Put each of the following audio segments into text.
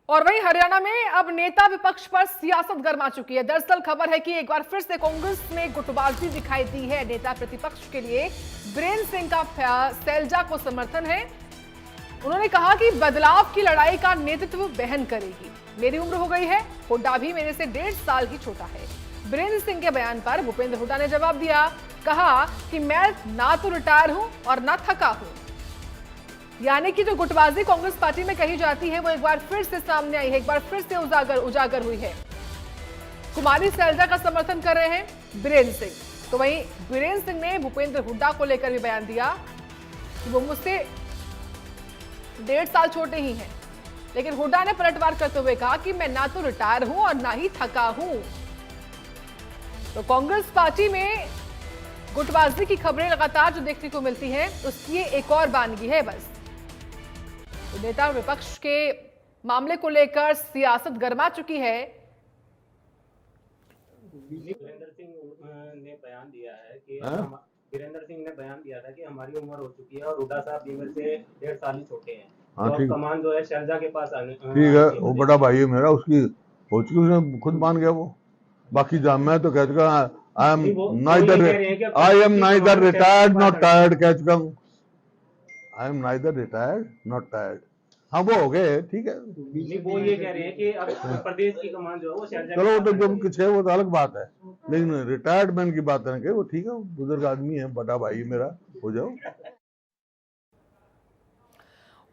और वहीं हरियाणा में अब नेता विपक्ष पर सियासत गर्मा चुकी है। दरअसल खबर है कि एक बार फिर से कांग्रेस में गुटबाजी दिखाई दी है। नेता प्रतिपक्ष के लिए बीरेंद्र सिंह का सैलजा को समर्थन है। उन्होंने कहा कि बदलाव की लड़ाई का नेतृत्व बहन करेगी। मेरी उम्र हो गई है, हुड्डा भी मेरे से 1.5 साल ही छोटा है। बीरेंद्र सिंह के बयान पर भूपेंद्र हुड्डा ने जवाब दिया, कहा कि मैं ना तो रिटायर हूं और ना थका हूं। यानी कि जो गुटबाजी कांग्रेस पार्टी में कही जाती है वो एक बार फिर से सामने आई है, एक बार फिर से उजागर हुई है। कुमारी सैलजा का समर्थन कर रहे हैं बीरेंद्र सिंह। तो वहीं बीरेंद्र सिंह ने भूपेंद्र हुड्डा को लेकर भी बयान दिया कि वो मुझसे 1.5 साल छोटे ही हैं, लेकिन हुड्डा ने पलटवार करते हुए कहा कि मैं ना तो रिटायर हूं और ना ही थका हूं। तो कांग्रेस पार्टी में गुटबाजी की खबरें लगातार जो देखने को मिलती हैं, उसकी एक और बानगी है बस। तो नेता और विपक्ष के मामले को लेकर सियासत गरमा चुकी है। वीरेंद्र सिंह ने बयान दिया है कि वीरेंद्र सिंह ने बयान दिया था कि हमारी उम्र हो चुकी है और हुड्डा साहब भी मेरे से 1.5 साल ही छोटे हैं। तो कमान जो है शैलजा के पास आने ठीक है, वो बड़ा भाई है मेरा, उसकी हो चुकी, उसने खुद मान गया वो। बाकी मैं तो कह चुका I am neither retired not tired, कह चुका हूँ। I am neither retired not tired. हाँ, वो हो गए, ठीक है। वो ये कह रहे हैं कि अब प्रदेश की कमान जो है वो शैलजा, चलो तो जो कुछ है वो तो अलग बात है, लेकिन रिटायर्डमेंट की बात है वो ठीक है, बुजुर्ग आदमी है, बड़ा भाई मेरा, हो जाओ।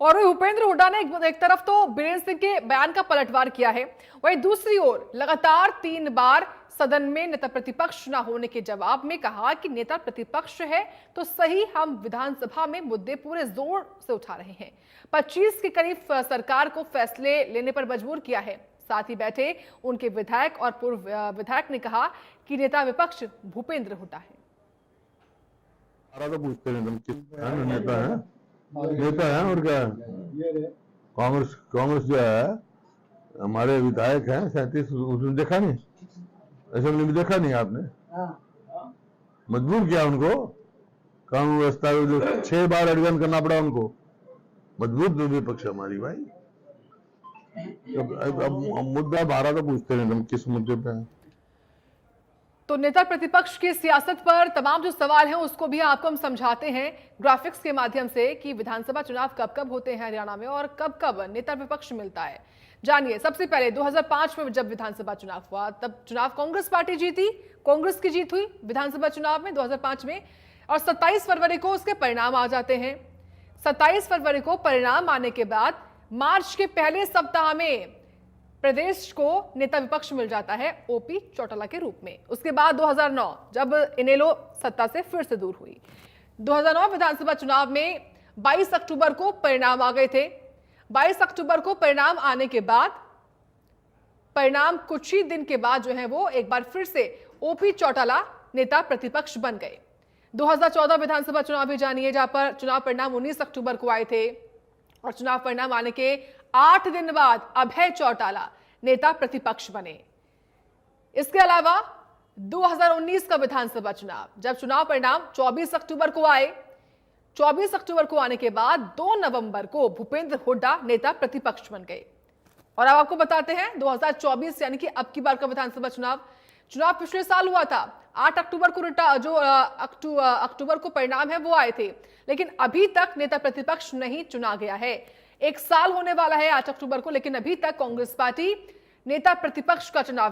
और भूपेंद्र हुड्डा ने एक तरफ तो बीरेंद्र सिंह के बयान का पलटवार किया है, वहीं दूसरी ओर लगातार 3 बार सदन में नेता प्रतिपक्ष न होने के जवाब में कहा कि नेता प्रतिपक्ष है तो सही, हम विधानसभा में मुद्दे पूरे जोर से उठा रहे हैं। 25 के करीब सरकार को फैसले लेने पर मजबूर किया है। साथ ही बैठे उनके विधायक और पूर्व विधायक ने कहा कि नेता विपक्ष भूपेंद्र हुड्डा है। तो पूछते हैं नेता है, नेता है और क्या है। कांग्रेस जो है, हमारे विधायक हैं 37, उसने देखा नहीं, असेंबली में देखा नहीं आपने। मजबूर किया उनको, कानून व्यवस्था 6 बार एडजन करना पड़ा उनको। मजबूत विपक्ष हमारी भाई। अब मुद्दा 12 तो पूछते हैं, हम किस मुद्दे पे हैं। तो नेता प्रतिपक्ष की सियासत पर तमाम जो सवाल हैं उसको भी आपको हम समझाते हैं ग्राफिक्स के माध्यम से कि विधानसभा चुनाव कब कब होते हैं हरियाणा में और कब कब नेता विपक्ष मिलता है। जानिए, सबसे पहले 2005 में जब विधानसभा चुनाव हुआ तब चुनाव कांग्रेस पार्टी जीती, कांग्रेस की जीत हुई विधानसभा चुनाव में 2005 में, और 27 फरवरी को उसके परिणाम आ जाते हैं। 27 फरवरी को परिणाम आने के बाद मार्च के पहले सप्ताह में प्रदेश को नेता विपक्ष मिल जाता है ओपी चौटाला के रूप में। उसके बाद 2009 जब इनेलो सत्ता से फिर से दूर हुई, 2009 विधानसभा चुनाव में 22 अक्टूबर को परिणाम आ गए थे। 22 अक्टूबर को परिणाम आने के बाद, परिणाम कुछ ही दिन के बाद जो है वो एक बार फिर से ओपी चौटाला नेता प्रतिपक्ष बन गए। 2014 विधानसभा चुनाव भी जानिए, जहां पर चुनाव परिणाम 19 अक्टूबर को आए थे और चुनाव परिणाम आने के 8 दिन बाद अभय चौटाला नेता प्रतिपक्ष बने। इसके अलावा 2019 का विधानसभा चुनाव, जब चुनाव परिणाम 24 अक्टूबर को आए, 24 अक्टूबर को आने के बाद 2 नवंबर को भूपेंद्र हुड्डा नेता प्रतिपक्ष बन गए। और अब आपको बताते हैं 2024 यानी कि अब की बार का विधानसभा चुनाव पिछले साल हुआ था। 8 अक्टूबर को अक्टूबर को परिणाम है वो आए थे, लेकिन अभी तक नेता प्रतिपक्ष नहीं चुना गया है। 1 साल होने वाला है 8 अक्टूबर को, लेकिन अभी तक कांग्रेस पार्टी नेता प्रतिपक्ष का चुनाव